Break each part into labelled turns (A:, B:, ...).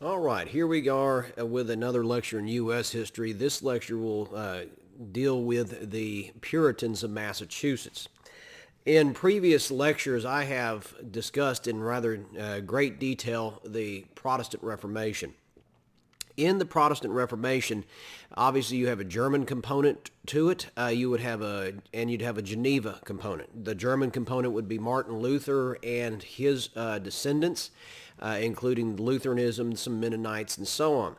A: All right, here we are with another lecture in U.S. history. This lecture will deal with the Puritans of Massachusetts. In previous lectures, I have discussed in rather great detail the Protestant Reformation. In the Protestant Reformation, obviously you have a German component to it. You'd have a Geneva component. The German component would be Martin Luther and his descendants, including Lutheranism, some Mennonites, and so on.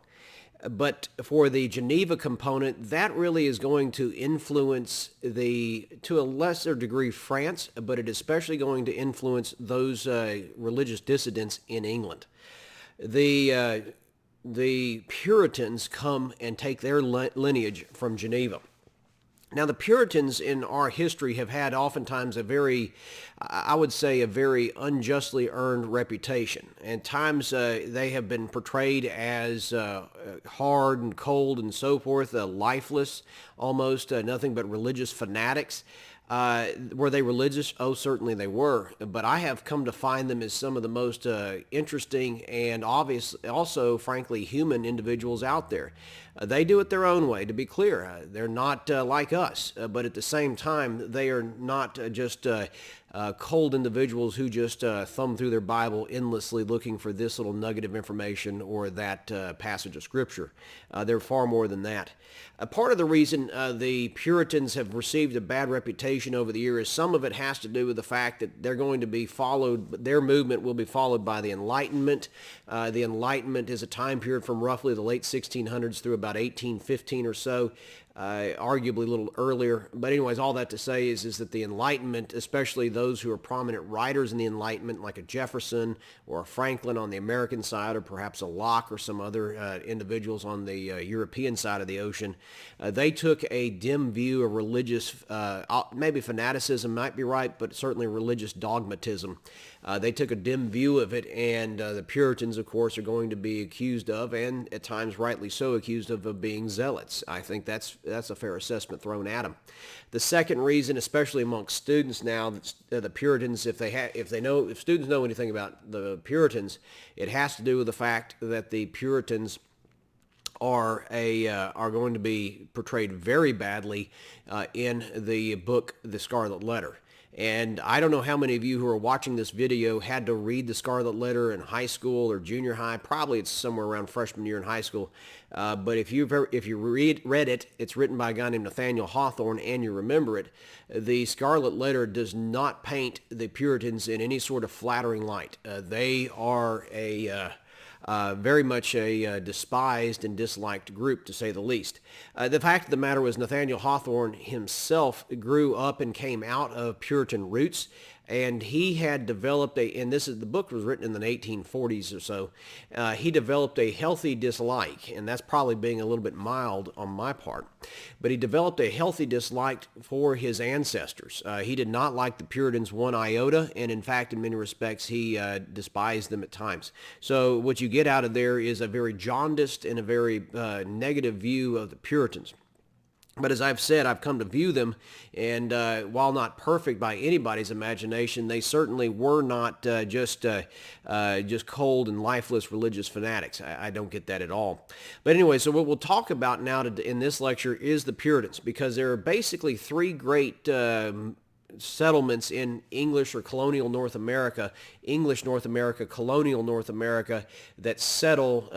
A: But for the Geneva component, that really is going to influence to a lesser degree, France, but it is especially going to influence those religious dissidents in England. The Puritans come and take their lineage from Geneva. Now, the Puritans in our history have had oftentimes I would say, a very unjustly earned reputation. At times, they have been portrayed as hard and cold and so forth, lifeless, almost nothing but religious fanatics. Were they religious? Oh, certainly they were. But I have come to find them as some of the most interesting and obvious, also, frankly, human individuals out there. They do it their own way, to be clear. They're not like us, but at the same time, they are not just cold individuals who just thumb through their Bible endlessly looking for this little nugget of information or that passage of Scripture. They're far more than that. Part of the reason the Puritans have received a bad reputation over the years, some of it has to do with the fact that they're going to be followed, their movement will be followed by the Enlightenment. The Enlightenment is a time period from roughly the late 1600s through about 1815 or so. Arguably a little earlier. But anyways, all that to say is that the Enlightenment, especially those who are prominent writers in the Enlightenment, like a Jefferson or a Franklin on the American side, or perhaps a Locke or some other individuals on the European side of the ocean, they took a dim view of religious, maybe fanaticism might be right, but certainly religious dogmatism. They took a dim view of it, and the Puritans, of course, are going to be accused of, and at times rightly so, accused of being zealots. I think that's a fair assessment thrown at them. The second reason, especially amongst students now, that the Puritans, if students know anything about the Puritans, it has to do with the fact that the Puritans are going to be portrayed very badly in the book The Scarlet Letter. And I don't know how many of you who are watching this video had to read The Scarlet Letter in high school or junior high. Probably it's somewhere around freshman year in high school. But if you read it, it's written by a guy named Nathaniel Hawthorne, and you remember it. The Scarlet Letter does not paint the Puritans in any sort of flattering light. They are very much a despised and disliked group, to say the least. The fact of the matter was Nathaniel Hawthorne himself grew up and came out of Puritan roots, and he had developed the book was written in the 1840s or so, he developed a healthy dislike, and that's probably being a little bit mild on my part, but he developed a healthy dislike for his ancestors. He did not like the Puritans one iota, and in fact, in many respects, he despised them at times. So what you get out of there is a very jaundiced and a very negative view of the Puritans. But as I've said, I've come to view them, and while not perfect by anybody's imagination, they certainly were not just cold and lifeless religious fanatics. I don't get that at all. But anyway, so what we'll talk about now in this lecture is the Puritans, because there are basically three great settlements in English or colonial North America, colonial North America, that settle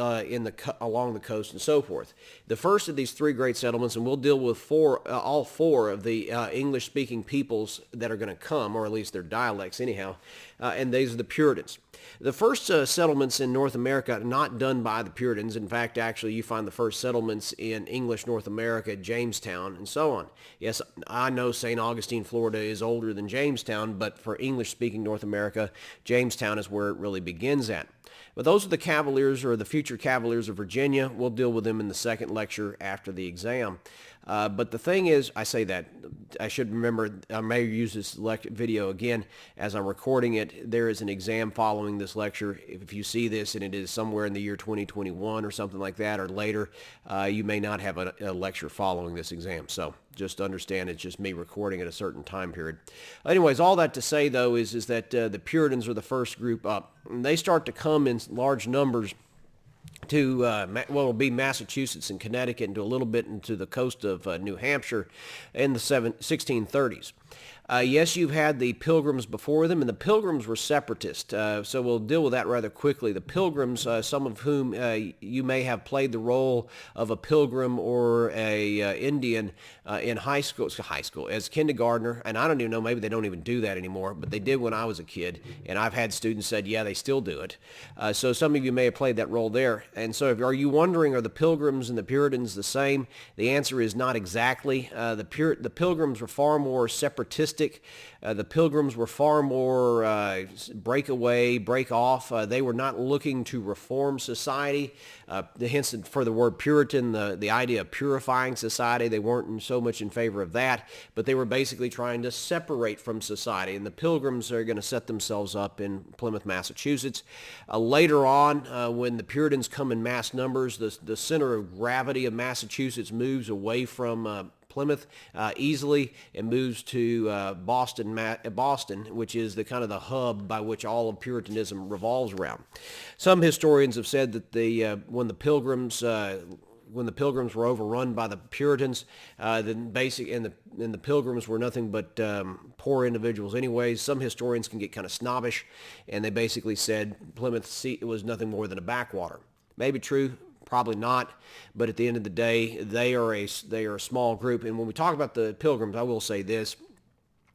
A: along the coast and so forth. The first of these three great settlements, and we'll deal with all four of the English-speaking peoples that are going to come, or at least their dialects anyhow, and these are the Puritans. The first settlements in North America are not done by the Puritans. In fact, actually, you find the first settlements in English North America at Jamestown and so on. Yes, I know St. Augustine, Florida is older than Jamestown, but for English-speaking North America, Jamestown is where it really begins at. But those are the Cavaliers, or the future Cavaliers of Virginia. We'll deal with them in the second lecture after the exam. But the thing is, I say that, I should remember, I may use this video again as I'm recording it. There is an exam following this lecture. If you see this and it is somewhere in the year 2021 or something like that, or later, you may not have a lecture following this exam. So just understand it's just me recording at a certain time period. Anyways, all that to say, though, is that the Puritans are the first group up. And they start to come in large numbers to it'll be Massachusetts and Connecticut and to a little bit into the coast of New Hampshire in the 1630s. Yes, you've had the Pilgrims before them, and the Pilgrims were separatist. So we'll deal with that rather quickly. The Pilgrims, some of whom you may have played the role of a pilgrim or a Indian in high school as kindergartner, and I don't even know, maybe they don't even do that anymore, but they did when I was a kid, and I've had students said, yeah, they still do it. So some of you may have played that role there. And so are you wondering, are the Pilgrims and the Puritans the same? The answer is not exactly. The Pilgrims were far more separatistic. The Pilgrims were far more break away, break off. They were not looking to reform society. Hence, for the word Puritan, the idea of purifying society, they weren't so much in favor of that, but they were basically trying to separate from society. And the Pilgrims are going to set themselves up in Plymouth, Massachusetts. Later on, when the Puritans come in mass numbers, the center of gravity of Massachusetts moves away from Plymouth easily and moves to Boston, which is the kind of the hub by which all of Puritanism revolves around. Some historians have said that when the Pilgrims were overrun by the Puritans, then the Pilgrims were nothing but poor individuals anyways. Some historians can get kind of snobbish, and they basically said Plymouth was nothing more than a backwater. Maybe true. Probably not, but at the end of the day, they are a small group. And when we talk about the Pilgrims, I will say this.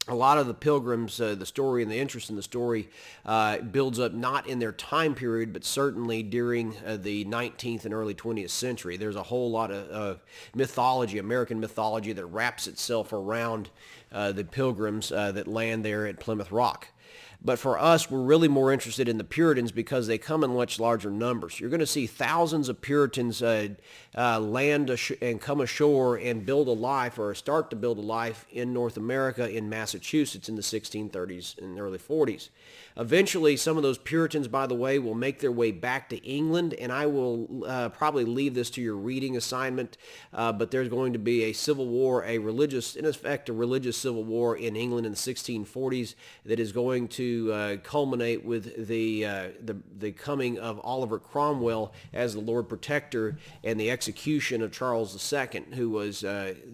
A: A lot of the Pilgrims, the story and the interest in the story builds up not in their time period, but certainly during the 19th and early 20th century. There's a whole lot of mythology, American mythology, that wraps itself around the Pilgrims that land there at Plymouth Rock. But for us, we're really more interested in the Puritans because they come in much larger numbers. You're going to see thousands of Puritans land and come ashore and build a life or start to build a life in North America, in Massachusetts in the 1630s and early 40s. Eventually, some of those Puritans, by the way, will make their way back to England, and I will probably leave this to your reading assignment, but there's going to be a civil war, in effect, a religious civil war in England in the 1640s that is going to culminate with the coming of Oliver Cromwell as the Lord Protector and the execution of Charles II, who was Charles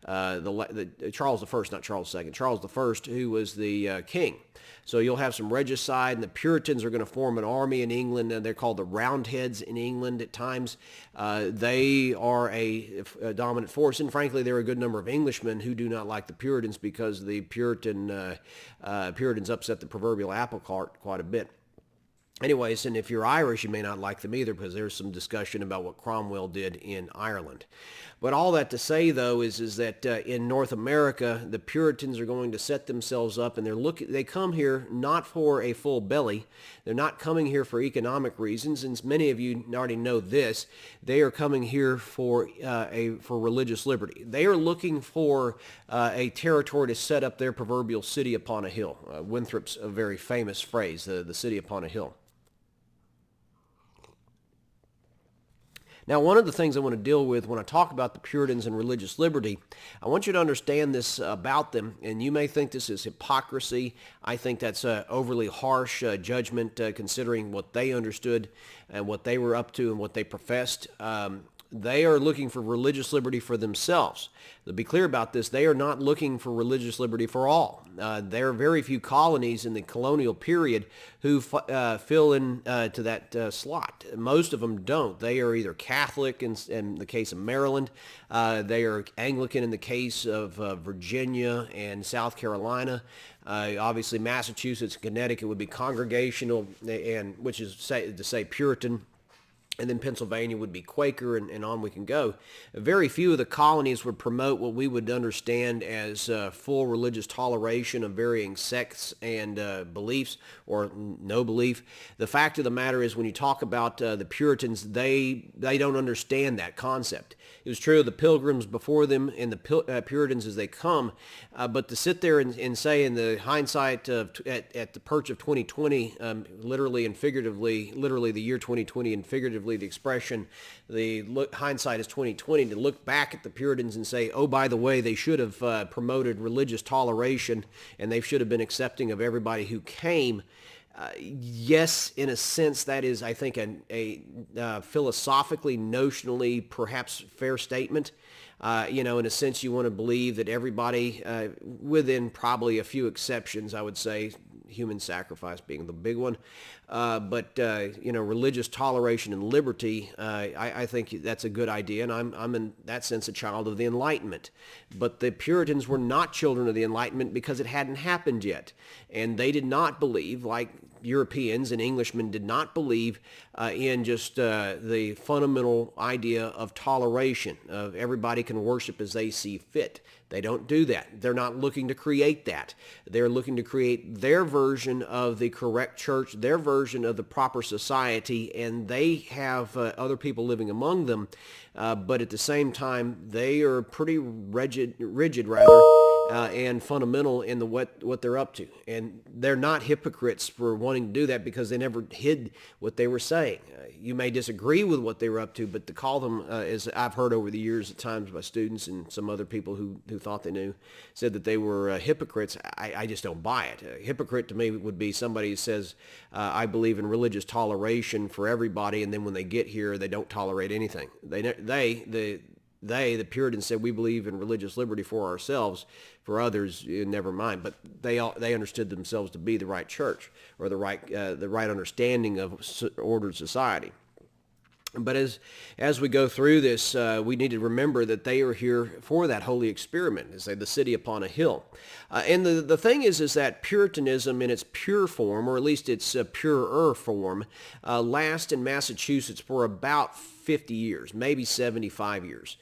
A: I, not Charles II, Charles I, who was the king. So you'll have some regicide, and the Puritans are going to form an army in England, and they're called the Roundheads in England at times. They are a dominant force, and frankly, there are a good number of Englishmen who do not like the Puritans because the Puritans upset the proverbial apple cart quite a bit. Anyways, and if you're Irish, you may not like them either because there's some discussion about what Cromwell did in Ireland. But all that to say, though, is that in North America, the Puritans are going to set themselves up, and they come here not for a full belly. They're not coming here for economic reasons, and many of you already know this. They are coming here for religious liberty. They are looking for a territory to set up their proverbial city upon a hill. Winthrop's a very famous phrase, the city upon a hill. Now, one of the things I want to deal with when I talk about the Puritans and religious liberty, I want you to understand this about them, and you may think this is hypocrisy. I think that's overly harsh judgment considering what they understood and what they were up to and what they professed. They are looking for religious liberty for themselves. To be clear about this, they are not looking for religious liberty for all. There are very few colonies in the colonial period who fill in to that slot. Most of them don't. They are either Catholic in the case of Maryland. They are Anglican in the case of Virginia and South Carolina. Obviously, Massachusetts and Connecticut would be Congregational, and which is to say Puritan. And then Pennsylvania would be Quaker, and on we can go. Very few of the colonies would promote what we would understand as full religious toleration of varying sects and beliefs, or no belief. The fact of the matter is, when you talk about the Puritans, they don't understand that concept. It was true of the Pilgrims before them and the Puritans as they come, but to sit there and say in the hindsight at the perch of 2020, literally and figuratively, literally the year 2020 and figuratively the expression, hindsight is 2020, to look back at the Puritans and say, oh, by the way, they should have promoted religious toleration and they should have been accepting of everybody who came. Yes, in a sense, that is, I think, philosophically, notionally, perhaps fair statement. In a sense, you want to believe that everybody, within probably a few exceptions, I would say, human sacrifice being the big one, but religious toleration and liberty, I think that's a good idea, and I'm in that sense a child of the Enlightenment. But the Puritans were not children of the Enlightenment because it hadn't happened yet, and they did not believe, like Europeans and Englishmen did not believe in just the fundamental idea of toleration, of everybody can worship as they see fit. They don't do that. They're not looking to create that. They're looking to create their version of the correct church, their version of the proper society, and they have other people living among them. But at the same time, they are pretty rigid rather, and fundamental in what they're up to. And they're not hypocrites for wanting to do that because they never hid what they were saying. You may disagree with what they were up to, but to call them, as I've heard over the years at times by students and some other people who thought they knew, said that they were hypocrites, I just don't buy it. A hypocrite to me would be somebody who says, I believe in religious toleration for everybody, and then when they get here, they don't tolerate anything. The Puritans said, we believe in religious liberty for ourselves, for others, never mind. But they understood themselves to be the right church, or the right understanding of ordered society. But as we go through this, we need to remember that they are here for that holy experiment, as they the city upon a hill. And the thing is that Puritanism in its pure form, or at least its purer form, lasts in Massachusetts for about 50 years, maybe 75 years.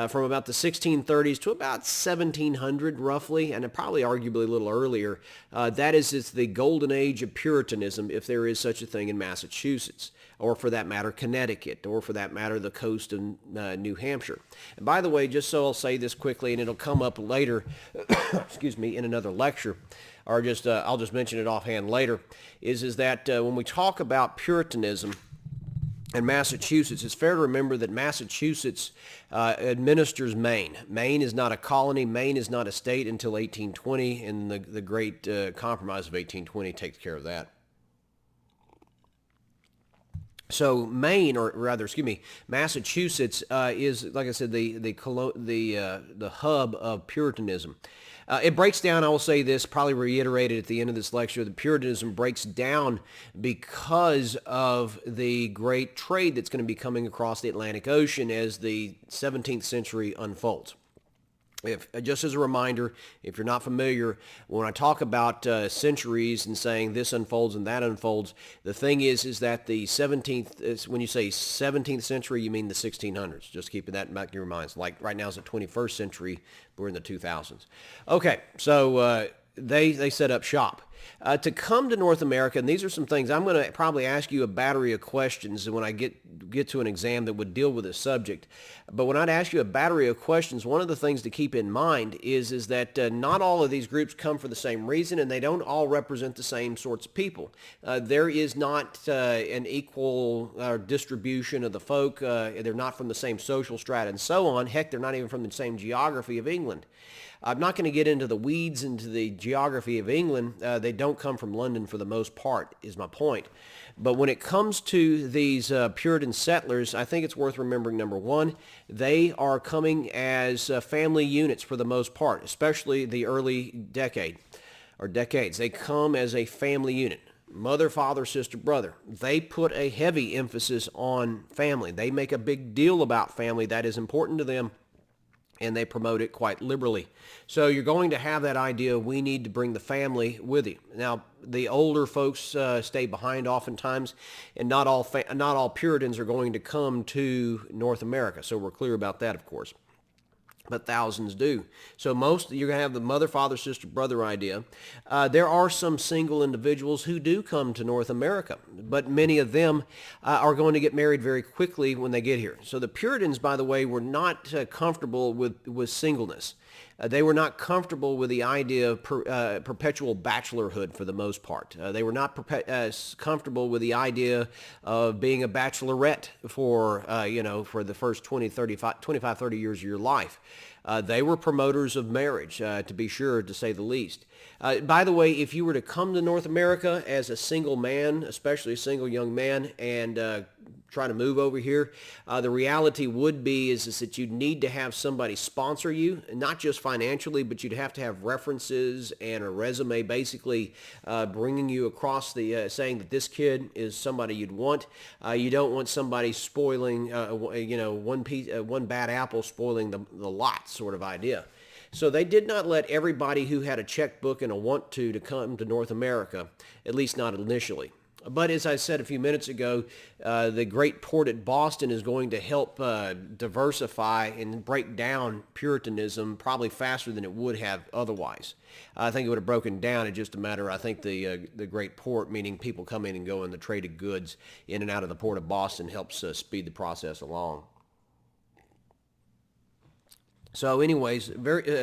A: From about the 1630s to about 1700 roughly, and probably arguably a little earlier. It's the golden age of Puritanism, if there is such a thing in Massachusetts, or for that matter, Connecticut, or for that matter, the coast of New Hampshire. And by the way, just so I'll say this quickly, and it'll come up later, excuse me, in another lecture, or just I'll just mention it offhand later, is that when we talk about Puritanism, and Massachusetts, it's fair to remember that Massachusetts administers Maine. Maine is not a colony. Maine is not a state until 1820, and the Great Compromise of 1820 takes care of that. So Massachusetts is, like I said, the hub of Puritanism. It breaks down, I will say this, probably reiterated at the end of this lecture, that Puritanism breaks down because of the great trade that's going to be coming across the Atlantic Ocean as the 17th century unfolds. Just as a reminder, if you're not familiar, when I talk about centuries and saying this unfolds and that unfolds, the thing is that the 17th, when you say 17th century, you mean the 1600s. Just keeping that in back of your minds. Like right now is the 21st century, we're in the 2000s. Okay, so they set up shop. To come to North America, and these are some things, I'm going to probably ask you a battery of questions when I get to an exam that would deal with this subject. But when I'd ask you a battery of questions, one of the things to keep in mind is that not all of these groups come for the same reason, and they don't all represent the same sorts of people. There is not an equal distribution of the folk. They're not from the same social strata and so on. Heck, they're not even from the same geography of England. I'm not going to get into the weeds into the geography of England. They don't come from London for the most part, is my point. But when it comes to these Puritan settlers, I think it's worth remembering, number one, they are coming as family units for the most part, especially the early decades. They come as a family unit. Mother, father, sister, brother. They put a heavy emphasis on family. They make a big deal about family. That is important to them, and they promote it quite liberally. So you're going to have that idea, we need to bring the family with you. Now, the older folks stay behind oftentimes, and not all Puritans are going to come to North America. So we're clear about that, of course. But thousands do. So you're going to have the mother, father, sister, brother idea. There are some single individuals who do come to North America, but many of them are going to get married very quickly when they get here. So the Puritans, by the way, were not comfortable with singleness. They were not comfortable with the idea of perpetual bachelorhood for the most part. They were not comfortable with the idea of being a bachelorette for, for the first 25, 30 years of your life. They were promoters of marriage, to be sure, to say the least. By the way, if you were to come to North America as a single man, especially a single young man, and try to move over here, the reality would be is that you'd need to have somebody sponsor you, not just financially, but you'd have to have references and a resume basically bringing you across the, saying that this kid is somebody you'd want. You don't want somebody spoiling, one bad apple spoiling the lot sort of idea. So they did not let everybody who had a checkbook and a want to come to North America, at least not initially. But as I said a few minutes ago, the great port at Boston is going to help diversify and break down Puritanism probably faster than it would have otherwise. I think it would have broken down in just a matter, I think the great port, meaning people come in and go in the trade of goods in and out of the port of Boston, helps speed the process along. So anyways,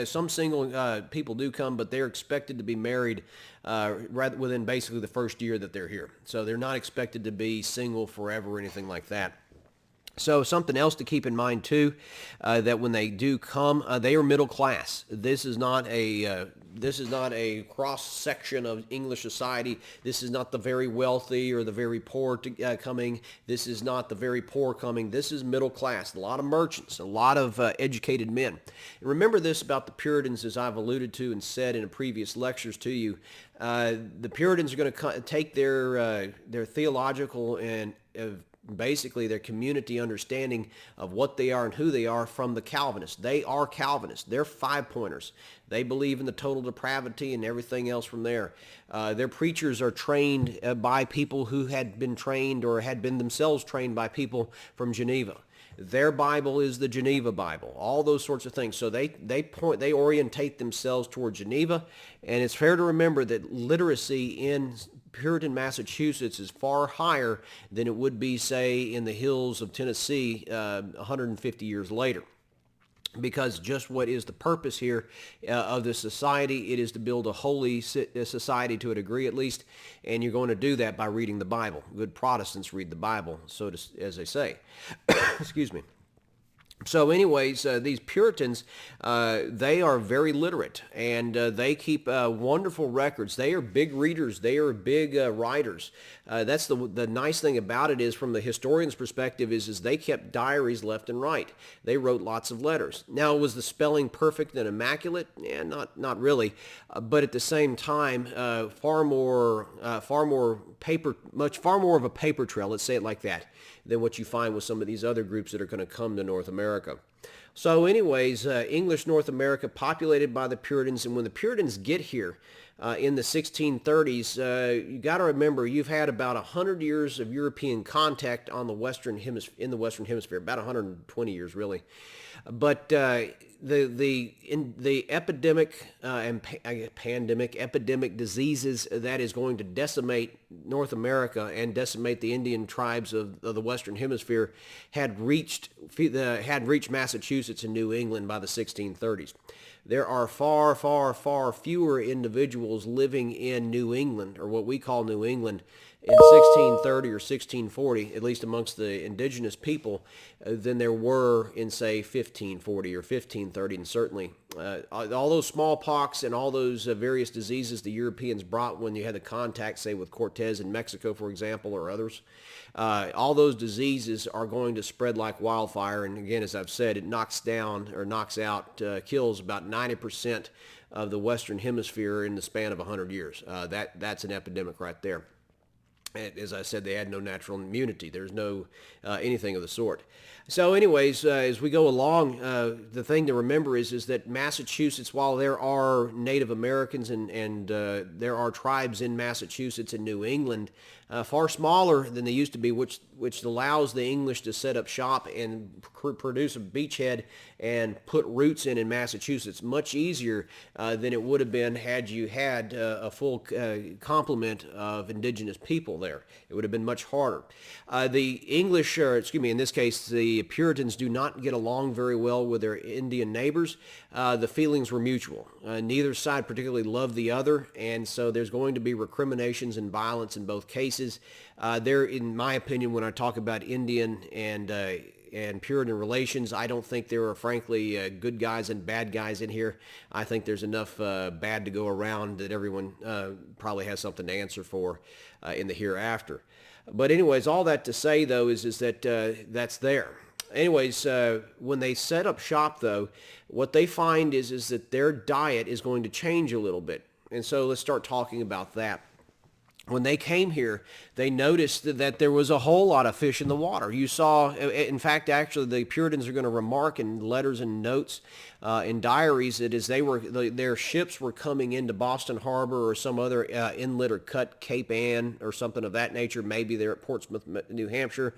A: some single people do come, but they're expected to be married rather within basically the first year that they're here. So they're not expected to be single forever or anything like that. So something else to keep in mind too, that when they do come, they are middle class. This is not a cross section of English society. This is not the very wealthy or the very poor coming. This is not the very poor coming. This is middle class. A lot of merchants, a lot of educated men. And remember this about the Puritans, as I've alluded to and said in previous lectures to you. The Puritans are going to take their theological and basically their community understanding of what they are and who they are from the Calvinists. They are Calvinists. They're five-pointers. They believe in the total depravity and everything else from there. Their preachers are trained by people who had been trained or had been themselves trained by people from Geneva. Their Bible is the Geneva Bible, all those sorts of things. So they orientate themselves toward Geneva, and it's fair to remember that literacy in Puritan Massachusetts is far higher than it would be, say, in the hills of Tennessee 150 years later. Because just what is the purpose here of the society? It is to build a holy society to a degree at least, and you're going to do that by reading the Bible. Good Protestants read the Bible, as they say. Excuse me. So anyways, these Puritans, they are very literate, and they keep wonderful records. They are big readers. They are big writers. That's the nice thing about it is, from the historian's perspective, is they kept diaries left and right. They wrote lots of letters. Now, was the spelling perfect and immaculate? Yeah, not really. But at the same time, far more of a paper trail, let's say it like that, than what you find with some of these other groups that are going to come to North America. So anyways, English North America populated by the Puritans, and when the Puritans get here in the 1630s, you got to remember you've had about 100 years of European contact on the Western Hemisphere, about 120 years really. But the epidemic epidemic diseases that is going to decimate North America and decimate the Indian tribes of the Western Hemisphere had reached Massachusetts and New England by the 1630s. There are far, far, far fewer individuals living in New England, or what we call New England, in 1630 or 1640, at least amongst the indigenous people, than there were in, say, 1540 or 1530, and certainly all those smallpox and all those various diseases the Europeans brought when you had the contact, say, with Cortez in Mexico, for example, or others. All those diseases are going to spread like wildfire, and again, as I've said, it knocks out, kills about 90% of the Western Hemisphere in the span of 100 years. That's an epidemic right there. As I said, they had no natural immunity. There's no anything of the sort. So anyways, as we go along, the thing to remember is that Massachusetts, while there are Native Americans and there are tribes in Massachusetts and New England, far smaller than they used to be, which allows the English to set up shop and produce a beachhead and put roots in Massachusetts much easier than it would have been had you had a full complement of indigenous people there. It would have been much harder. The English, in this case, the Puritans do not get along very well with their Indian neighbors. The feelings were mutual. Neither side particularly loved the other, and so there's going to be recriminations and violence in both cases. There, in my opinion, when I talk about Indian and Puritan relations, I don't think there are, frankly, good guys and bad guys in here. I think there's enough bad to go around that everyone probably has something to answer for in the hereafter. But anyways, all that to say, though, is that that's there. Anyways, when they set up shop, though, what they find is that their diet is going to change a little bit. And so let's start talking about that. When they came here, they noticed that there was a whole lot of fish in the water. You saw, in fact, actually, the Puritans are going to remark in letters and notes in diaries that as their ships were coming into Boston Harbor or some other inlet or cut, Cape Ann or something of that nature, maybe they're at Portsmouth, New Hampshire,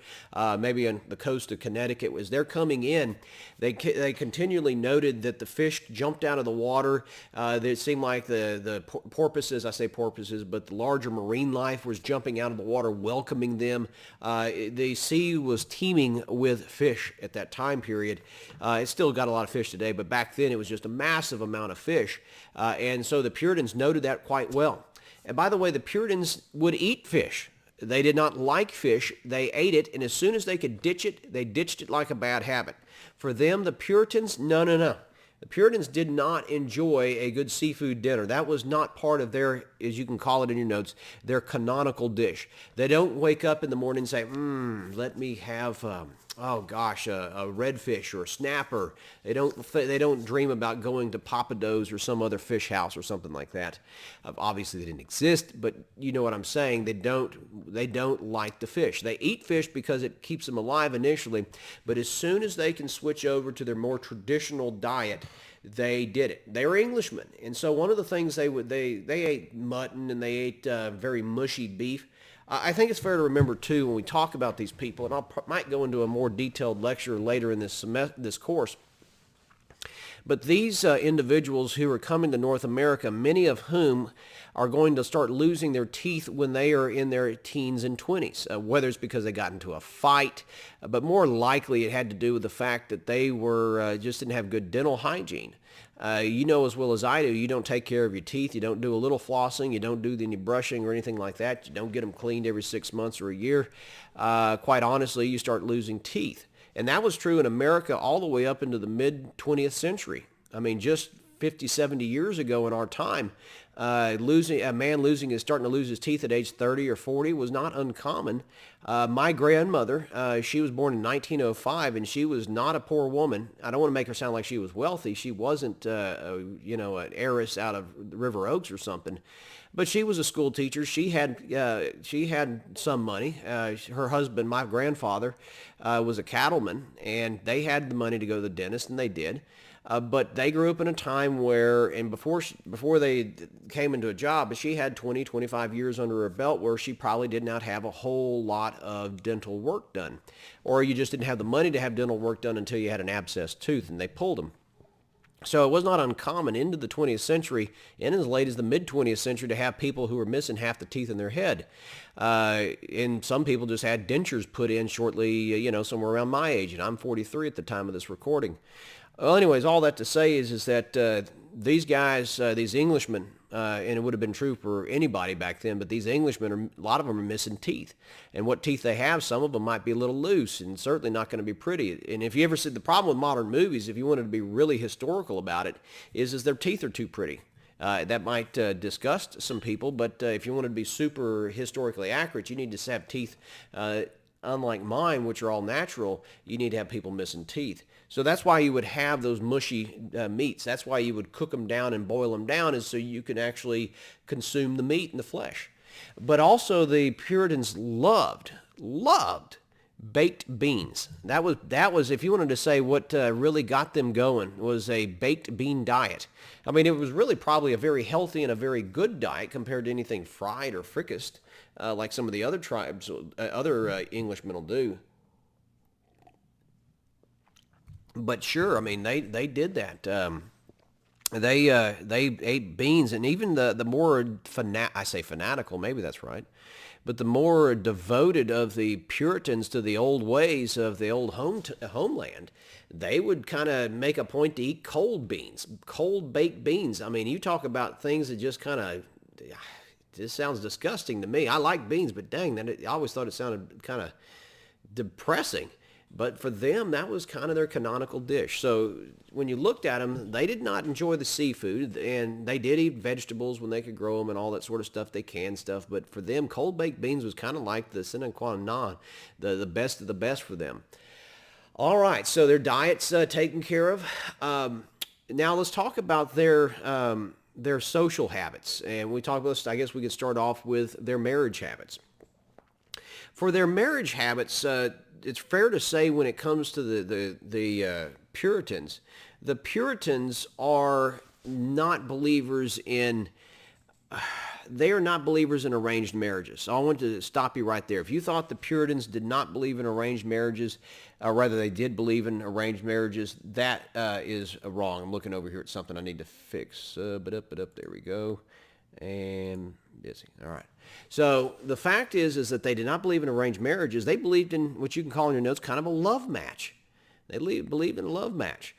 A: maybe on the coast of Connecticut. As they're coming in, they continually noted that the fish jumped out of the water. It seemed like the porpoises, I say porpoises, but the larger marine life was jumping out of the water, welcoming them. The sea was teeming with fish at that time period. It's still got a lot of fish today, but back then it was just a massive amount of fish. And so the Puritans noted that quite well. And by the way, the Puritans would eat fish. They did not like fish. They ate it, and as soon as they could ditch it, they ditched it like a bad habit. For them, the Puritans, no. The Puritans did not enjoy a good seafood dinner. That was not part of their, as you can call it in your notes, their canonical dish. They don't wake up in the morning and say, let me have, a redfish or a snapper. They don't dream about going to Papado's or some other fish house or something like that. Obviously, they didn't exist, but you know what I'm saying. They don't like the fish. They eat fish because it keeps them alive initially, but as soon as they can switch over to their more traditional diet, they did it. They were Englishmen, and so one of the things they ate mutton and they ate very mushy beef. I think it's fair to remember too when we talk about these people, and I might go into a more detailed lecture later in this course. But these individuals who are coming to North America, many of whom are going to start losing their teeth when they are in their teens and 20s, whether it's because they got into a fight, but more likely it had to do with the fact that they were just didn't have good dental hygiene. You know as well as I do, you don't take care of your teeth. You don't do a little flossing. You don't do any brushing or anything like that. You don't get them cleaned every 6 months or a year. Quite honestly, you start losing teeth. And that was true in America all the way up into the mid-20th century. I mean, just 50, 70 years ago in our time, starting to lose his teeth at age 30 or 40 was not uncommon. My grandmother, she was born in 1905, and she was not a poor woman. I don't want to make her sound like she was wealthy. She wasn't, an heiress out of River Oaks or something. But she was a school teacher. She had some money. Her husband, my grandfather, was a cattleman, and they had the money to go to the dentist, and they did. But they grew up in a time where, and before they came into a job, she had 20, 25 years under her belt where she probably did not have a whole lot of dental work done. Or you just didn't have the money to have dental work done until you had an abscessed tooth, and they pulled them. So it was not uncommon into the 20th century and as late as the mid-20th century to have people who were missing half the teeth in their head. And some people just had dentures put in shortly, somewhere around my age, and I'm 43 at the time of this recording. Well, anyways, all that to say is that these guys, these Englishmen, and it would have been true for anybody back then, but these Englishmen, a lot of them are missing teeth. And what teeth they have, some of them might be a little loose and certainly not going to be pretty. And if you ever see the problem with modern movies, if you wanted to be really historical about it, is their teeth are too pretty. That might disgust some people, but if you wanted to be super historically accurate, you need to have teeth, unlike mine, which are all natural, you need to have people missing teeth. So that's why you would have those mushy meats. That's why you would cook them down and boil them down, is so you can actually consume the meat and the flesh. But also the Puritans loved baked beans. That was if you wanted to say what really got them going was a baked bean diet. I mean, it was really probably a very healthy and a very good diet compared to anything fried or fricased like some of the other tribes, other Englishmen will do. But sure, I mean, they did that. They ate beans, and even the more I say fanatical, maybe that's right, but the more devoted of the Puritans to the old ways of the old homeland, they would kind of make a point to eat cold beans, cold baked beans. I mean, you talk about things that just kind of, this sounds disgusting to me. I like beans, but dang, I always thought it sounded kind of depressing. But for them, that was kind of their canonical dish. So when you looked at them, they did not enjoy the seafood, and they did eat vegetables when they could grow them and all that sort of stuff. They canned stuff. But for them, cold baked beans was kind of like the sine qua non, the best of the best for them. All right, so their diet's taken care of. Now let's talk about their social habits. And we talk about this, I guess we could start off with their marriage habits. For their marriage habits, it's fair to say when it comes to the Puritans, the Puritans are not believers in they are not believers in arranged marriages. So I want to stop you right there. If you thought the Puritans did not believe in arranged marriages, or rather they did believe in arranged marriages, that is wrong. I'm looking over here at something I need to fix. There we go. And busy. All right. So the fact is that they did not believe in arranged marriages. They believed in what you can call in your notes kind of a love match. They believed in a love match.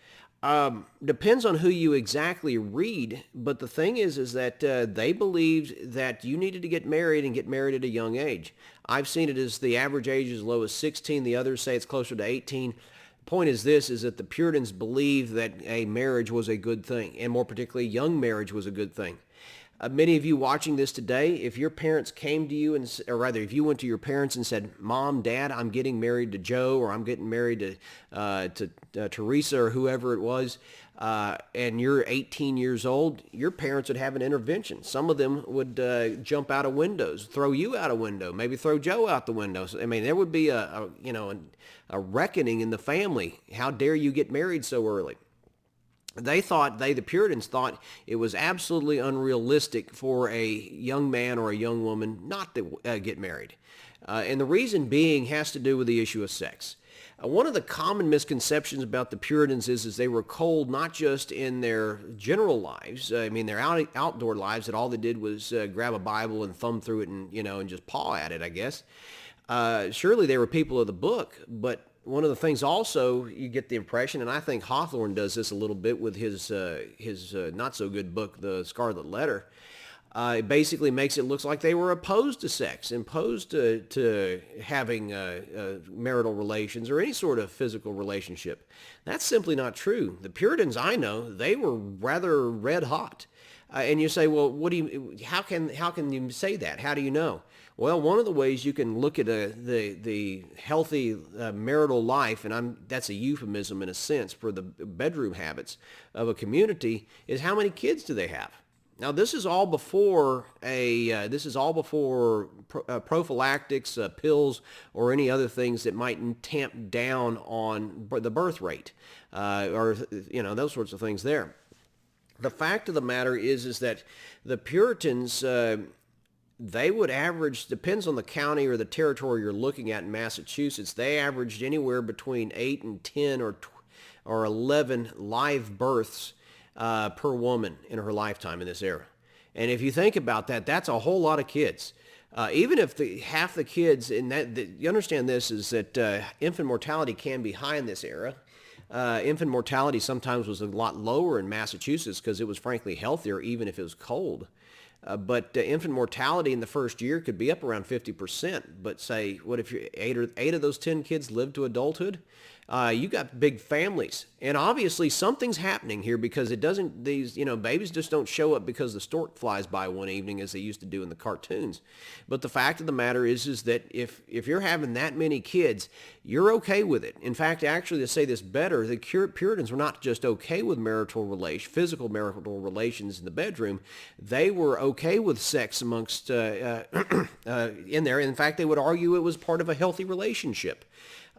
A: Depends on who you exactly read, but the thing is that they believed that you needed to get married and get married at a young age. I've seen it as the average age as low as 16. The others say it's closer to 18. Point is that the Puritans believed that a marriage was a good thing, and more particularly young marriage was a good thing. Many of you watching this today, if your parents came to you, or rather if you went to your parents and said, Mom, Dad, I'm getting married to Joe, or I'm getting married to Teresa, or whoever it was, and you're 18 years old, your parents would have an intervention. Some of them would jump out of windows, throw you out a window, maybe throw Joe out the window. So, I mean, there would be a reckoning in the family. How dare you get married so early? The Puritans thought it was absolutely unrealistic for a young man or a young woman not to get married. And the reason being has to do with the issue of sex. One of the common misconceptions about the Puritans is they were cold not just in their general lives, their outdoor lives, that all they did was grab a Bible and thumb through it and just paw at it, I guess. Surely they were people of the book, but one of the things also you get the impression, and I think Hawthorne does this a little bit with his not so good book, The Scarlet Letter. It basically makes it look like they were opposed to sex, opposed to having marital relations or any sort of physical relationship. That's simply not true. The Puritans I know, they were rather red hot. And you say, well, how can you say that? How do you know? Well, one of the ways you can look at the healthy marital life, and that's a euphemism in a sense for the bedroom habits of a community, is how many kids do they have? Now, this is all before prophylactics, pills, or any other things that might tamp down on the birth rate, or those sorts of things there. The fact of the matter is that the Puritans, they would average, depends on the county or the territory you're looking at in Massachusetts, they averaged anywhere between 8 and 10 or 11 live births per woman in her lifetime in this era. And if you think about that, that's a whole lot of kids. Even if half the kids, you understand this, is that infant mortality can be high in this era. Infant mortality sometimes was a lot lower in Massachusetts because it was frankly healthier even if it was cold. But infant mortality in the first year could be up around 50%. But say, what if eight of those 10 kids lived to adulthood? You got big families. And obviously something's happening here because babies just don't show up because the stork flies by one evening as they used to do in the cartoons. But the fact of the matter is that if you're having that many kids, you're okay with it. In fact, actually, to say this better, the Puritans were not just okay with physical marital relations in the bedroom. They were okay okay with sex amongst in there. In fact, they would argue it was part of a healthy relationship.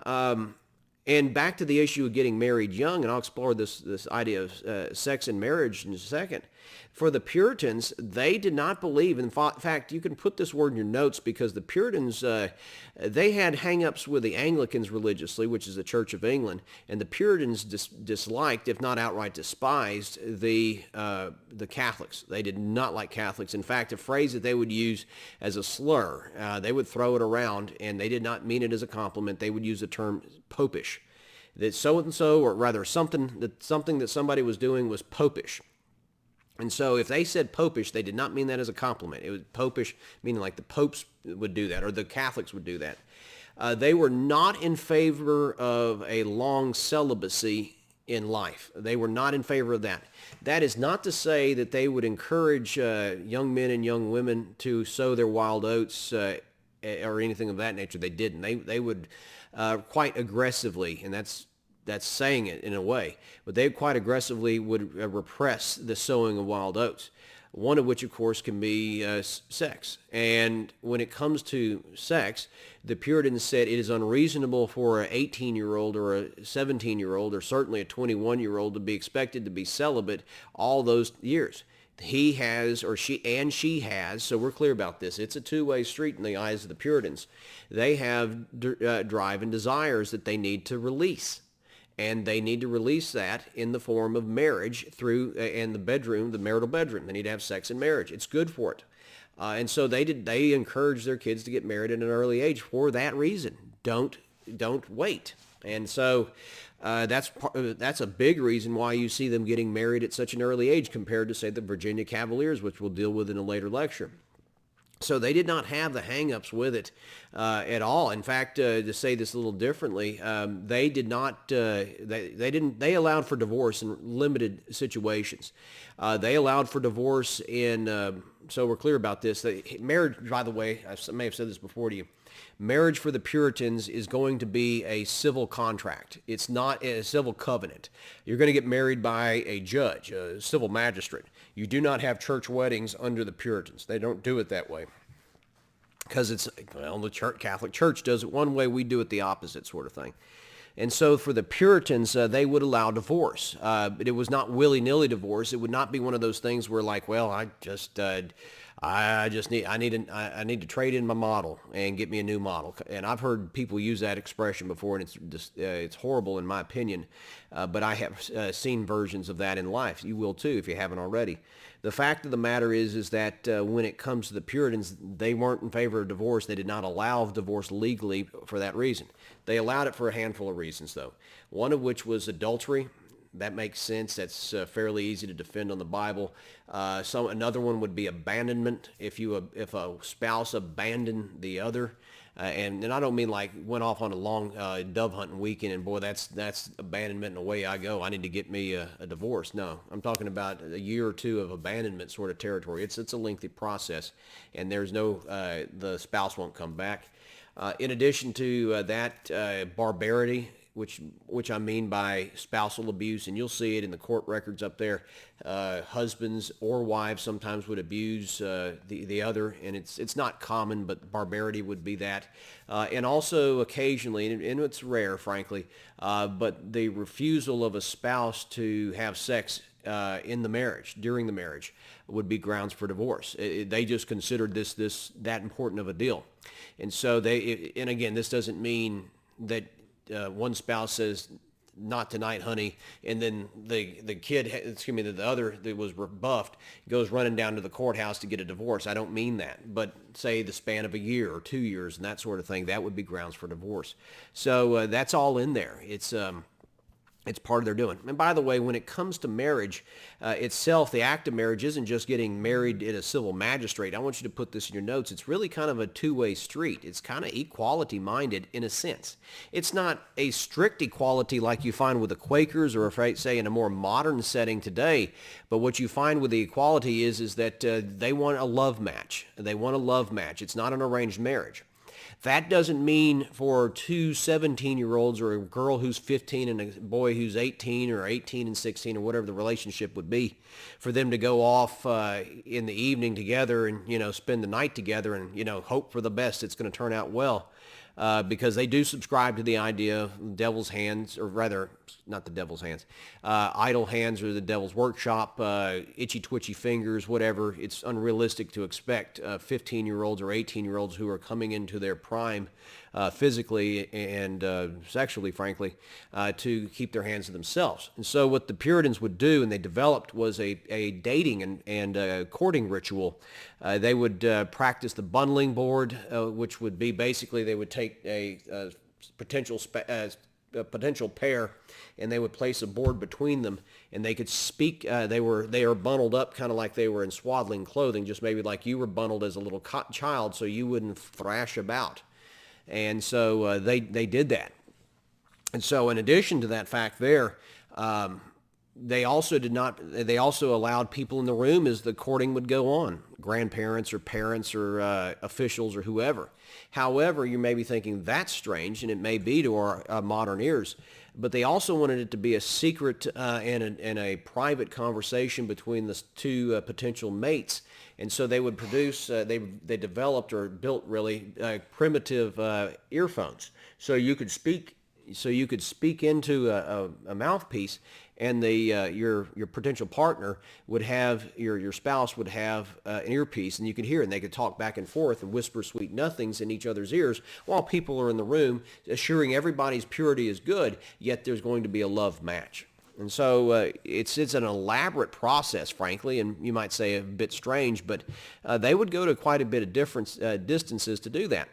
A: And back to the issue of getting married young, and I'll explore this idea of sex and marriage in a second. For the Puritans, they did not believe, in fact, you can put this word in your notes, because the Puritans, they had hang-ups with the Anglicans religiously, which is the Church of England, and the Puritans disliked, if not outright despised, the Catholics. They did not like Catholics. In fact, a phrase that they would use as a slur, they would throw it around, and they did not mean it as a compliment. They would use the term popish. That so-and-so, or rather something that somebody was doing was popish. And so if they said popish, they did not mean that as a compliment. It was popish, meaning like the popes would do that, or the Catholics would do that. They were not in favor of a long celibacy in life. They were not in favor of that. That is not to say that they would encourage young men and young women to sow their wild oats or anything of that nature. They didn't. They would quite aggressively, and that's saying it in a way, but they quite aggressively would repress the sowing of wild oats, one of which, of course, can be sex. And when it comes to sex, the Puritans said it is unreasonable for an 18-year-old or a 17-year-old or certainly a 21-year-old to be expected to be celibate all those years. He has, or she has, so we're clear about this. It's a two-way street in the eyes of the Puritans. They have drive and desires that they need to release. And they need to release that in the form of marriage through, and the bedroom, the marital bedroom. They need to have sex in marriage. It's good for it. And so they encourage their kids to get married at an early age for that reason. Don't wait. And so that's a big reason why you see them getting married at such an early age compared to, say, the Virginia Cavaliers, which we'll deal with in a later lecture. So they did not have the hang-ups with it at all. In fact, to say this a little differently, they did not. They allowed for divorce in limited situations. They allowed for divorce in. So we're clear about this. Marriage, by the way, I may have said this before to you. Marriage for the Puritans is going to be a civil contract. It's not a civil covenant. You're going to get married by a judge, a civil magistrate. You do not have church weddings under the Puritans. They don't do it that way. Because the Catholic Church does it one way, we do it the opposite sort of thing. And so for the Puritans, they would allow divorce. But it was not willy-nilly divorce. It would not be one of those things where, like, well, I need to trade in my model and get me a new model. And I've heard people use that expression before, and it's horrible in my opinion. But I have seen versions of that in life. You will too if you haven't already. The fact of the matter is that when it comes to the Puritans, they weren't in favor of divorce. They did not allow divorce legally for that reason. They allowed it for a handful of reasons, though. One of which was adultery. That makes sense. That's fairly easy to defend on the Bible. Another one would be abandonment. If a spouse abandoned the other, and I don't mean like went off on a long dove hunting weekend and boy, that's abandonment and away I go. I need to get me a divorce. No, I'm talking about a year or two of abandonment sort of territory. It's a lengthy process, and there's no the spouse won't come back. In addition to that, barbarity, which I mean by spousal abuse, and you'll see it in the court records up there. Husbands or wives sometimes would abuse the other, and it's not common, but barbarity would be that. And also occasionally, and it's rare, frankly, but the refusal of a spouse to have sex in the marriage, during the marriage, would be grounds for divorce. They just considered this that important of a deal. And so and again, this doesn't mean that one spouse says, "Not tonight, honey," and then the other that was rebuffed goes running down to the courthouse to get a divorce. I don't mean that, but say the span of a year or 2 years and that sort of thing, that would be grounds for divorce. So that's all in there. It's part of their doing. And by the way, when it comes to marriage itself, the act of marriage isn't just getting married in a civil magistrate. I want you to put this in your notes. It's really kind of a two-way street. It's kind of equality-minded in a sense. It's not a strict equality like you find with the Quakers or, say, in a more modern setting today. But what you find with the equality is that they want a love match. They want a love match. It's not an arranged marriage. That doesn't mean for two 17-year-olds or a girl who's 15 and a boy who's 18 or 18 and 16 or whatever the relationship would be, for them to go off in the evening together and, spend the night together and, hope for the best. It's going to turn out well. Because they do subscribe to the idea of devil's hands, or rather, not the devil's hands, idle hands or the devil's workshop, itchy, twitchy fingers, whatever. It's unrealistic to expect 15-year-olds or 18-year-olds who are coming into their prime physically and sexually, frankly, to keep their hands to themselves. And so what the Puritans would do, and they developed, was a dating and courting ritual. They would practice the bundling board, which would be basically they would take a potential pair, and they would place a board between them, and they could speak. They are bundled up kind of like they were in swaddling clothing, just maybe like you were bundled as a little child, so you wouldn't thrash about. And so they did that. And so in addition to that fact there, they also allowed people in the room as the courting would go on, grandparents or parents or officials or whoever. However, you may be thinking that's strange, and it may be to our modern ears, but they also wanted it to be a secret and a private conversation between the two potential mates. And so they would produce, they developed or built really primitive earphones. So you could speak into a mouthpiece, and your potential partner would have, your spouse would have an earpiece, and you could hear it, and they could talk back and forth and whisper sweet nothings in each other's ears while people are in the room, assuring everybody's purity is good, yet there's going to be a love match. And so it's an elaborate process, frankly, and you might say a bit strange, but they would go to quite a bit of different distances to do that.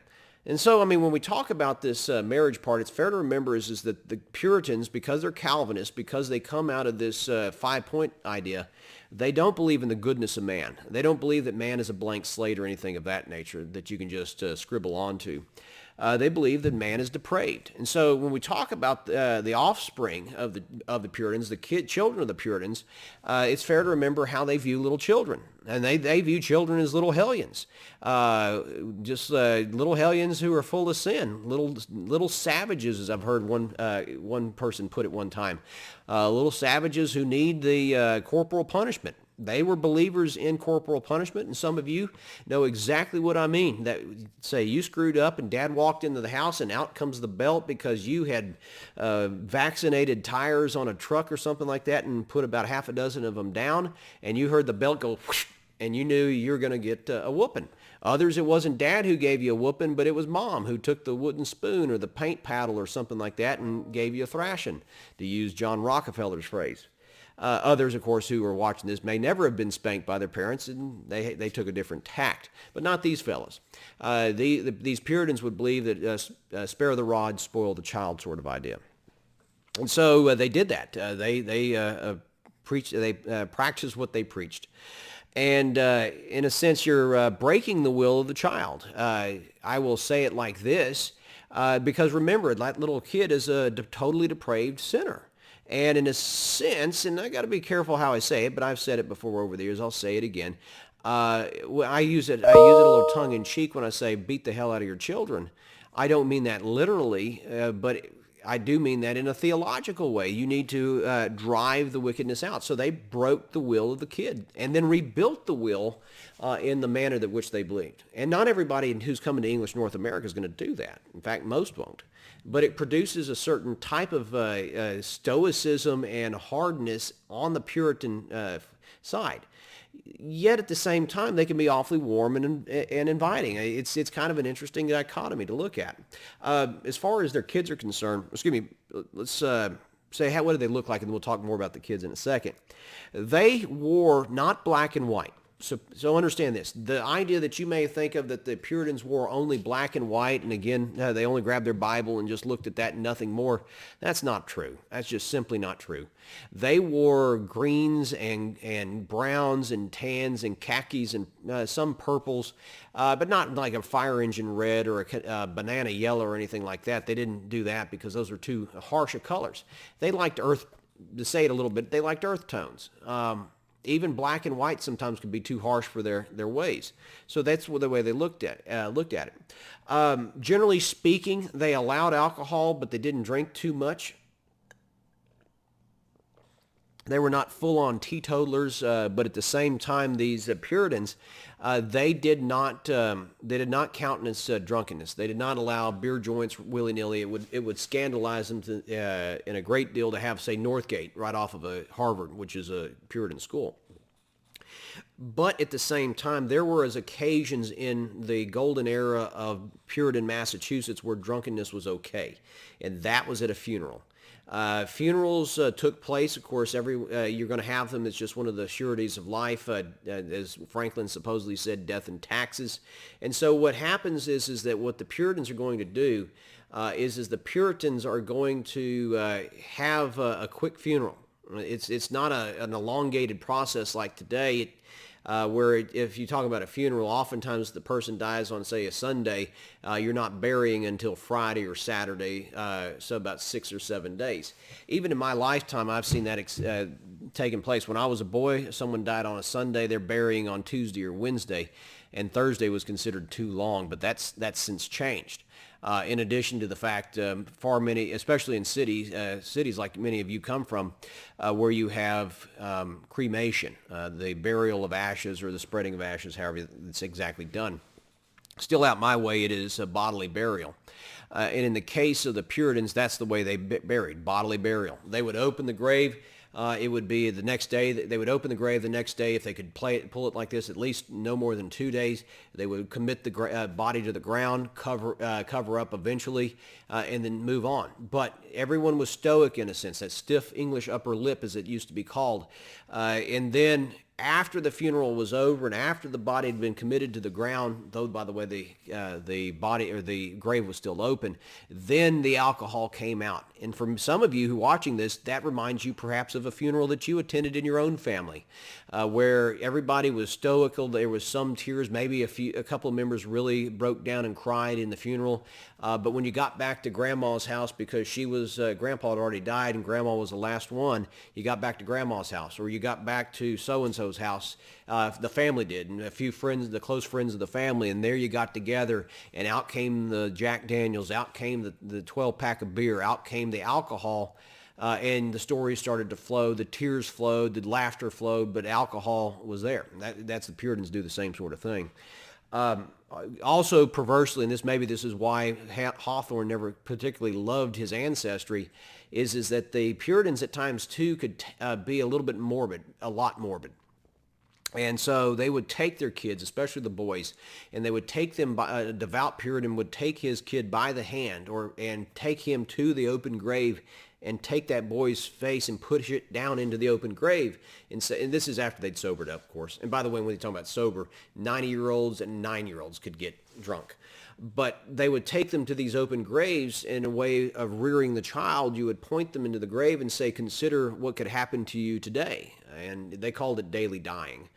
A: And so, when we talk about this marriage part, it's fair to remember is that the Puritans, because they're Calvinists, because they come out of this 5-point idea, they don't believe in the goodness of man. They don't believe that man is a blank slate or anything of that nature that you can just scribble onto. They believe that man is depraved. And so when we talk about the offspring of the Puritans, the children of the Puritans, it's fair to remember how they view little children. And they view children as little hellions, just little hellions who are full of sin, little savages, as I've heard one person put it one time, little savages who need the corporal punishment. They were believers in corporal punishment, and some of you know exactly what I mean. That say you screwed up and Dad walked into the house and out comes the belt because you had vaccinated tires on a truck or something like that and put about half a dozen of them down, and you heard the belt go whoosh, and you knew you were going to get a whooping. Others, it wasn't Dad who gave you a whooping, but it was Mom who took the wooden spoon or the paint paddle or something like that and gave you a thrashing, to use John Rockefeller's phrase. Others, of course, who are watching this may never have been spanked by their parents, and they took a different tact. But not these fellows. These Puritans would believe that spare the rod, spoil the child sort of idea. And so they did that. They practiced what they preached. And in a sense, you're breaking the will of the child. I will say it like this, because remember, that little kid is a totally depraved sinner. And in a sense, and I got to be careful how I say it, but I've said it before over the years, I'll say it again. I use it a little tongue in cheek when I say beat the hell out of your children. I don't mean that literally, but I do mean that in a theological way. You need to drive the wickedness out. So they broke the will of the kid and then rebuilt the will in the manner that which they believed. And not everybody who's coming to English North America is going to do that. In fact, most won't. But it produces a certain type of stoicism and hardness on the Puritan side. Yet at the same time, they can be awfully warm and inviting. It's kind of an interesting dichotomy to look at. As far as their kids are concerned, let's say what do they look like, and we'll talk more about the kids in a second. They wore not black and white. So understand this. The idea that you may think of that the Puritans wore only black and white, and again, they only grabbed their Bible and just looked at that and nothing more, that's not true. That's just simply not true. They wore greens and browns and tans and khakis and some purples, but not like a fire engine red or a banana yellow or anything like that. They didn't do that because those are too harsh of colors. They liked earth, to say it a little bit, they liked earth tones. Even black and white sometimes can be too harsh for their ways. So that's the way they looked at it. Generally speaking, they allowed alcohol, but they didn't drink too much. They were not full-on teetotalers, but at the same time, these Puritans, they did not countenance drunkenness. They did not allow beer joints willy-nilly. It would scandalize them in a great deal to have, say, Northgate right off of Harvard, which is a Puritan school. But at the same time, there were occasions in the golden era of Puritan Massachusetts where drunkenness was okay, and that was at a funeral. Funerals took place, of course. You're going to have them. It's just one of the sureties of life, as Franklin supposedly said, death and taxes. And so what happens is that what the Puritans are going to do is the Puritans are going to have a quick funeral. It's not an elongated process like today. Where if you talk about a funeral, oftentimes the person dies on, say, a Sunday. You're not burying until Friday or Saturday, so about 6 or 7 days. Even in my lifetime, I've seen that taking place. When I was a boy, someone died on a Sunday. They're burying on Tuesday or Wednesday, and Thursday was considered too long, but that's since changed. In addition to the fact, far many, especially in cities like many of you come from, where you have cremation, the burial of ashes or the spreading of ashes, however it's exactly done. Still out my way, it is a bodily burial. And in the case of the Puritans, that's the way they buried, bodily burial. They would open the grave. It would be the next day. They would open the grave the next day. If they could pull it like this, at least no more than 2 days, they would commit the body to the ground, cover up eventually, and then move on. But everyone was stoic in a sense, that stiff English upper lip, as it used to be called. And then after the funeral was over and after the body had been committed to the ground, though, by the way, the body or the grave was still open, then the alcohol came out. And for some of you who are watching this, that reminds you perhaps of a funeral that you attended in your own family, where everybody was stoical. There was some tears. Maybe a couple of members really broke down and cried in the funeral. But when you got back to Grandma's house, because Grandpa had already died and Grandma was the last one, you got back to Grandma's house, or you got back to so-and-so's house. The family did, and a few friends, the close friends of the family, and there you got together, and out came the Jack Daniels, out came the 12-pack of beer, out came the alcohol, and the stories started to flow, the tears flowed, the laughter flowed, but alcohol was there. That's the Puritans do the same sort of thing. Also, perversely, and this is why Hawthorne never particularly loved his ancestry, is that the Puritans at times too could be a little bit morbid, a lot morbid. And so they would take their kids, especially the boys, and they would take them, a devout Puritan would take his kid by the hand and take him to the open grave and take that boy's face and push it down into the open grave. And this is after they'd sobered up, of course. And by the way, when you're talking about sober, 90-year-olds and 9-year-olds could get drunk. But they would take them to these open graves in a way of rearing the child. You would point them into the grave and say, consider what could happen to you today. And they called it daily dying.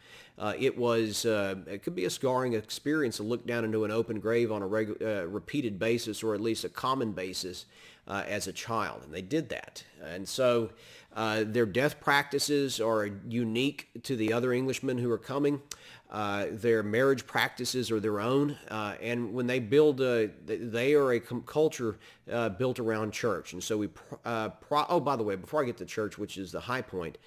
A: It could be a scarring experience to look down into an open grave on a repeated basis, or at least a common basis, as a child. And they did that. And so their death practices are unique to the other Englishmen who are coming. Their marriage practices are their own. And when they build, they are a culture built around church. And so by the way, before I get to church, which is the high point,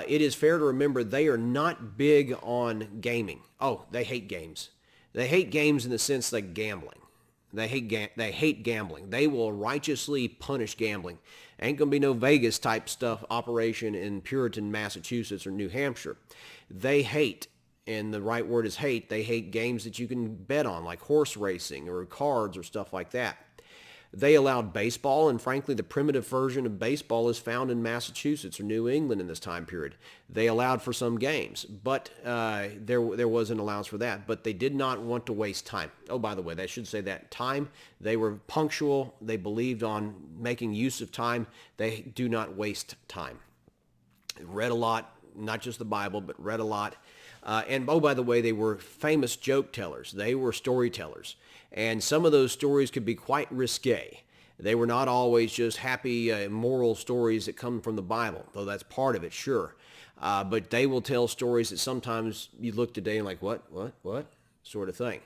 A: it is fair to remember they are not big on gaming. Oh, they hate games. They hate games in the sense like gambling. They hate gambling. They will righteously punish gambling. Ain't going to be no Vegas type stuff operation in Puritan Massachusetts or New Hampshire. They hate, and the right word is hate, they hate games that you can bet on, like horse racing or cards or stuff like that. They allowed baseball, and frankly, the primitive version of baseball is found in Massachusetts or New England in this time period. They allowed for some games, but there was an allowance for that. But they did not want to waste time. Oh, by the way, they should say that time. They were punctual. They believed on making use of time. They do not waste time. Read a lot, not just the Bible, but read a lot. And oh, by the way, they were famous joke tellers. They were storytellers. And some of those stories could be quite risque. They were not always just happy moral stories that come from the Bible, though that's part of it, sure. But they will tell stories that sometimes you look today and like, what, sort of thing.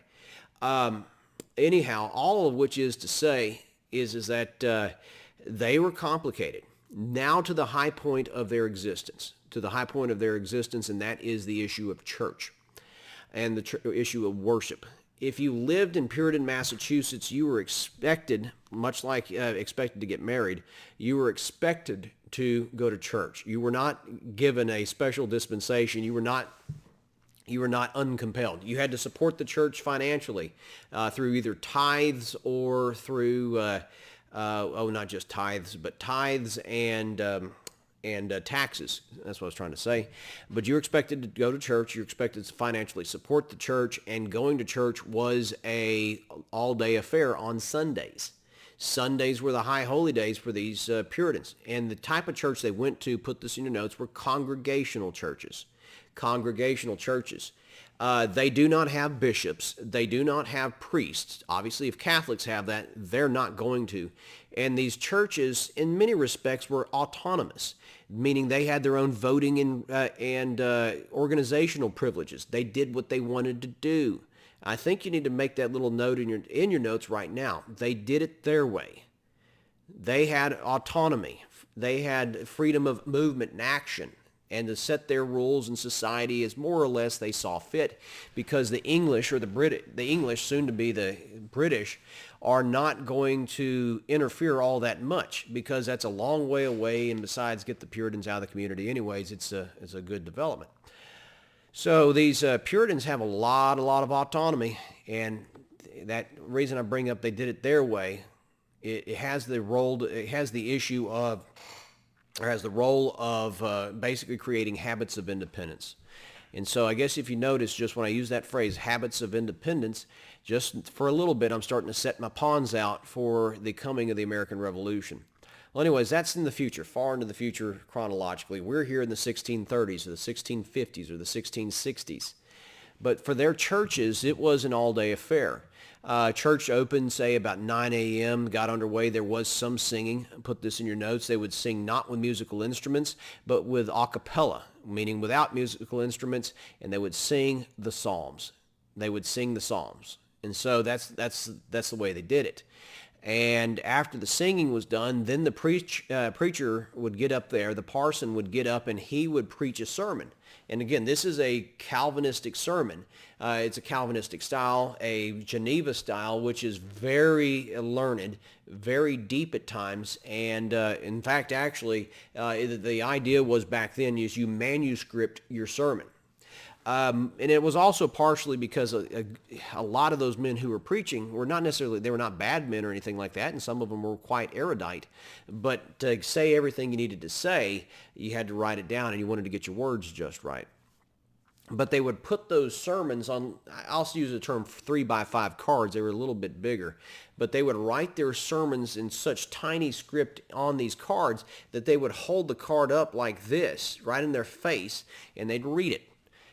A: Anyhow, all of which is to say is that they were complicated. Now to the high point of their existence, and that is the issue of church and the issue of worship. If you lived in Puritan Massachusetts, you were expected, much like expected to get married, you were expected to go to church. You were not given a special dispensation. You were not uncompelled. You had to support the church financially through either tithes or through, not just tithes, but tithes and taxes. That's what I was trying to say. But you're expected to go to church. You're expected to financially support the church, and going to church was a all-day affair on Sundays. Sundays were the high holy days for these Puritans. And the type of church they went to, put this in your notes, were congregational churches. Congregational churches. They do not have bishops. They do not have priests. Obviously, if Catholics have that, they're not going to. And these churches, in many respects, were autonomous, meaning they had their own voting and organizational privileges. They did what they wanted to do. I think you need to make that little note in your notes right now. They did it their way. They had autonomy. They had freedom of movement and action, and to set their rules in society as more or less they saw fit, because the English, or the English, soon to be the British, are not going to interfere all that much, because that's a long way away, and besides, get the Puritans out of the community anyways, it's a good development. So these Puritans have a lot of autonomy, and that reason I bring up they did it their way, it has the role of basically creating habits of independence. And so I guess if you notice, just when I use that phrase, habits of independence, just for a little bit, I'm starting to set my pawns out for the coming of the American Revolution. Well, anyways, that's in the future, far into the future chronologically. We're here in the 1630s or the 1650s or the 1660s. But for their churches, it was an all-day affair. Church opened, say, about 9 a.m., got underway. There was some singing. Put this in your notes. They would sing not with musical instruments, but with a cappella, meaning without musical instruments, and they would sing the psalms. And so that's the way they did it. And after the singing was done, then the preacher would get up there, the parson would get up, and he would preach a sermon. And again, this is a Calvinistic sermon. It's a Calvinistic style, a Geneva style, which is very learned, very deep at times. And in fact, actually, the idea was back then is you manuscript your sermon. And it was also partially because a lot of those men who were preaching were not necessarily, they were not bad men or anything like that, and some of them were quite erudite. But to say everything you needed to say, you had to write it down, and you wanted to get your words just right. But they would put those sermons on, I'll also use the term 3x5 cards. They were a little bit bigger. But they would write their sermons in such tiny script on these cards that they would hold the card up like this, right in their face, and they'd read it.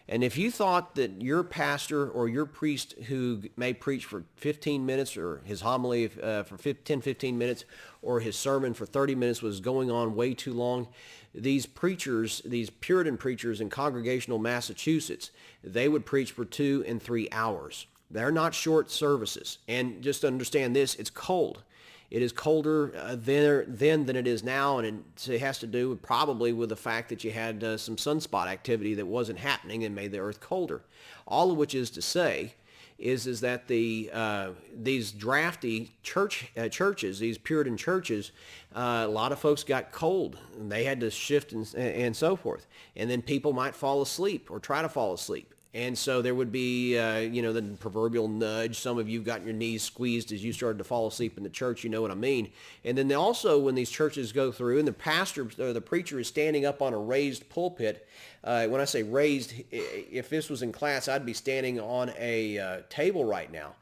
A: And if you thought that your pastor or your priest who may preach for 15 minutes or his homily for 10-15 minutes or his sermon for 30 minutes was going on way too long, these preachers, these Puritan preachers in congregational Massachusetts, they would preach for 2 and 3 hours. They're not short services. And just understand this, it's cold. It is colder then than it is now, and it has to do probably with the fact that you had some sunspot activity that wasn't happening and made the earth colder. All of which is to say is that these drafty churches, these Puritan churches, a lot of folks got cold, and they had to shift and so forth. And then people might fall asleep or try to fall asleep. And so there would be, the proverbial nudge. Some of you got your knees squeezed as you started to fall asleep in the church. You know what I mean. And then also when these churches go through and the pastor or the preacher is standing up on a raised pulpit, when I say raised, if this was in class, I'd be standing on a table right now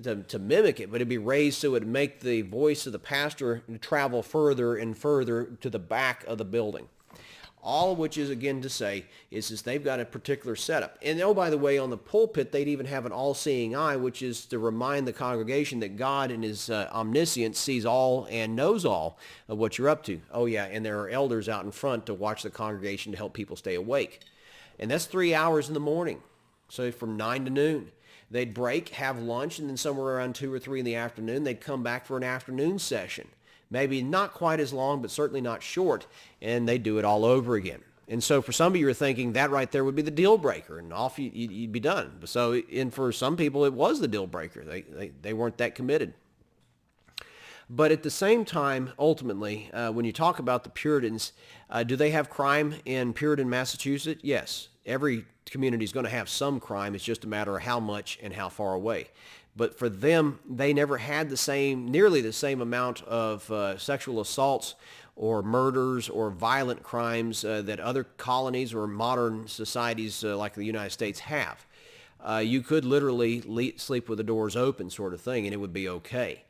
A: to mimic it. But it'd be raised so it would make the voice of the pastor travel further and further to the back of the building. All of which is, again, to say is they've got a particular setup. And oh, by the way, on the pulpit, they'd even have an all-seeing eye, which is to remind the congregation that God in his omniscience sees all and knows all of what you're up to. Oh, yeah, and there are elders out in front to watch the congregation to help people stay awake. And that's 3 hours in the morning, so from 9 to noon. They'd break, have lunch, and then somewhere around 2 or 3 in the afternoon, they'd come back for an afternoon session. Maybe not quite as long, but certainly not short, and they do it all over again. And so for some of you are thinking that right there would be the deal breaker, and off you'd be done. So, and for some people, it was the deal breaker. They weren't that committed. But at the same time, ultimately, when you talk about the Puritans, do they have crime in Puritan Massachusetts? Yes. Every community is going to have some crime. It's just a matter of how much and how far away. But for them, they never had nearly the same amount of sexual assaults or murders or violent crimes that other colonies or modern societies like the United States have. You could literally sleep with the doors open sort of thing, and it would be okay.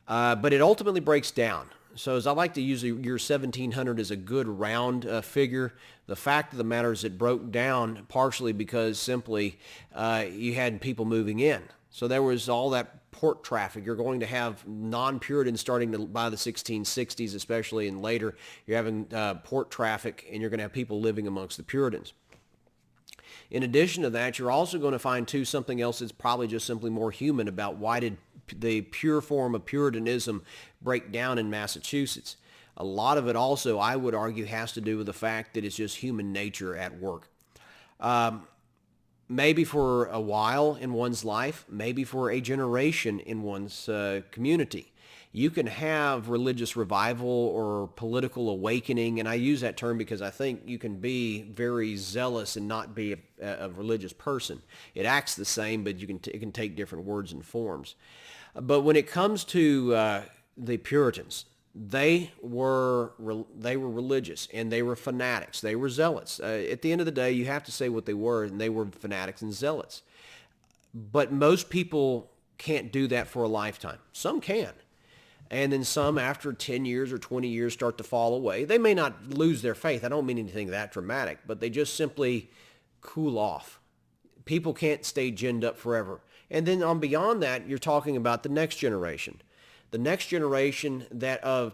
A: But it ultimately breaks down. So as I like to use the year 1700 as a good round figure, the fact of the matter is it broke down partially because simply you had people moving in. So there was all that port traffic. You're going to have non-Puritans starting by the 1660s, especially, and later. You're having port traffic, and you're going to have people living amongst the Puritans. In addition to that, you're also going to find, too, something else that's probably just simply more human about why did the pure form of Puritanism break down in Massachusetts. A lot of it also, I would argue, has to do with the fact that it's just human nature at work. Maybe for a while in one's life, maybe for a generation in one's community. You can have religious revival or political awakening, and I use that term because I think you can be very zealous and not be a religious person. It acts the same, but it can take different words and forms. But when it comes to the Puritans, they were religious, and they were fanatics. They were zealots. At the end of the day, you have to say what they were, and they were fanatics and zealots. But most people can't do that for a lifetime. Some can. And then some, after 10 years or 20 years, start to fall away. They may not lose their faith. I don't mean anything that dramatic, but they just simply cool off. People can't stay ginned up forever. And then on beyond that, you're talking about the next generation. The next generation that of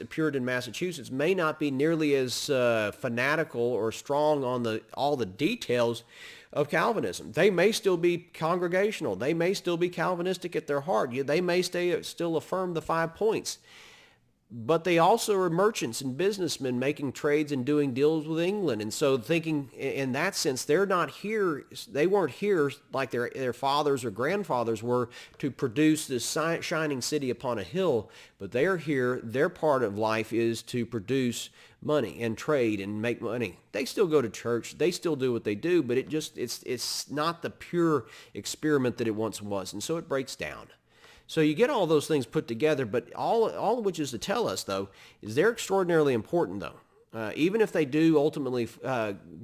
A: Puritan Massachusetts may not be nearly as fanatical or strong on all the details of Calvinism. They may still be congregational. They may still be Calvinistic at their heart. They may still affirm the 5 points. But they also are merchants and businessmen making trades and doing deals with England. And so thinking in that sense, they weren't here like their fathers or grandfathers were to produce this shining city upon a hill, but they are here. Their part of life is to produce money and trade and make money. They still go to church. They still do what they do, but it's not the pure experiment that it once was. And so it breaks down. So you get all those things put together, but all of which is to tell us, though, is they're extraordinarily important, though. Even if they do ultimately,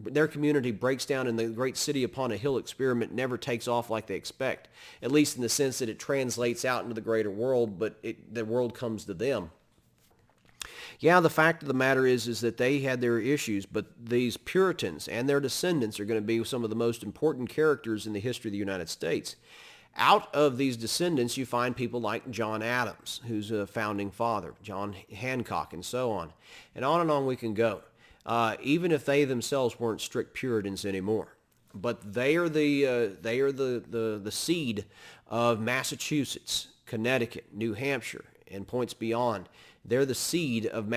A: their community breaks down and the great city upon a hill experiment never takes off like they expect, at least in the sense that it translates out into the greater world, but the world comes to them. Yeah, the fact of the matter is that they had their issues, but these Puritans and their descendants are going to be some of the most important characters in the history of the United States. Out of these descendants, you find people like John Adams, who's a founding father, John Hancock, and so on. And on we can go, even if they themselves weren't strict Puritans anymore. But they are the seed of Massachusetts, Connecticut, New Hampshire, and points beyond. They're the seed of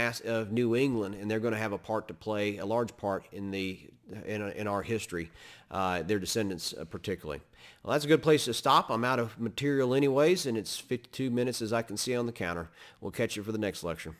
A: New England, and they're going to have a part to play, a large part in our history, their descendants particularly. Well, that's a good place to stop. I'm out of material anyways, and it's 52 minutes as I can see on the counter. We'll catch you for the next lecture.